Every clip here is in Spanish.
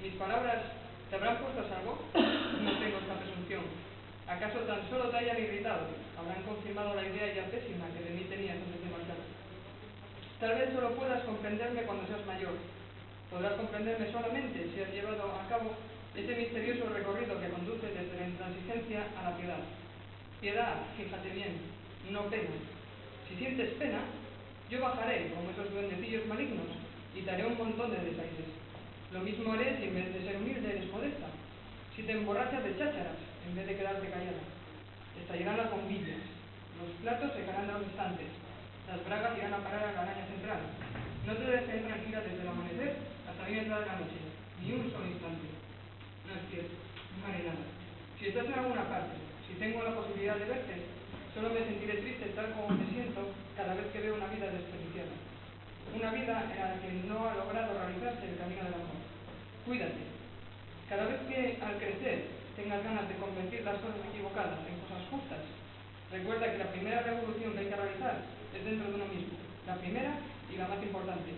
¿Mis palabras te habrán puesto a salvo? No tengo esta presunción. ¿Acaso tan solo te hayan irritado? ¿Habrán confirmado la idea ya pésima que de mí tenías antes de marchar? Tal vez solo puedas comprenderme cuando seas mayor. Podrás comprenderme solamente si has llevado a cabo ese misterioso recorrido que conduce desde la intransigencia a la piedad. Piedad, fíjate bien, no pena. Si sientes pena, yo bajaré como esos duendecillos malignos y te haré un montón de desaires. Lo mismo haré si en vez de ser humilde eres modesta. Si te emborrachas de chácharas en vez de quedarte callada. Estallarán las bombillas, los platos se caerán de los estantes, las bragas irán a parar a la araña central. No te dejes tranquila desde el amanecer hasta bien entrada la noche, ni un solo instante. No es cierto, no haré nada. Si estás en alguna parte, si tengo la posibilidad de verte, solo me sentiré triste tal como me siento cada vez que veo una vida desperdiciada. Una vida en la que no ha logrado realizarse el camino del amor. Cuídate. Cada vez que al crecer tengas ganas de convertir las cosas equivocadas en cosas justas, recuerda que la primera revolución que hay que realizar es dentro de uno mismo. La primera y la más importante.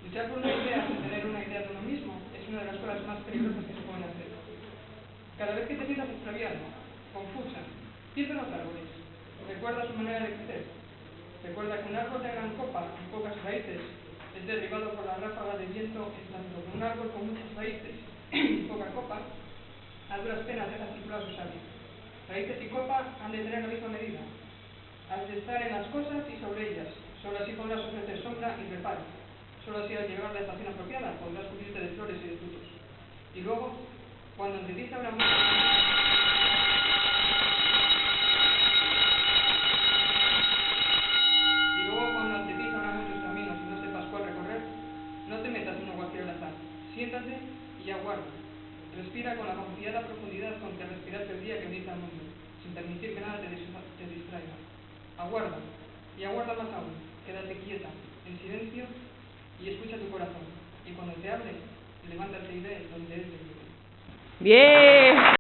Luchar por una idea sin tener una idea de uno mismo es una de las cosas más peligrosas que se pueden hacer. Cada vez que te sientas extraviada, confusa, piensa en los árboles. Recuerda su manera de crecer. Recuerda que un árbol de gran copa y pocas raíces es derribado por la ráfaga de viento, en tanto que un árbol con muchas raíces y poca copa a duras penas deja articular sus alas. Raíces y copa han de tener la misma medida. Has de estar en las cosas y sobre ellas. Solo así podrás ofrecer sombra y reparo. Solo así al llegar a la estación apropiada podrás cubrirte de flores y de frutos. Y luego, cuando ante ti se abra mucho... No te metas en una cualquier al azar. Siéntate y aguarda. Respira con la confiada profundidad con que respiraste el día que viniste al mundo, sin permitir que nada te distraiga. Aguarda, y aguarda más aún. Quédate quieta, en silencio, y escucha tu corazón. Y cuando te hable, levántate y ve donde él te lleve. ¡Bien!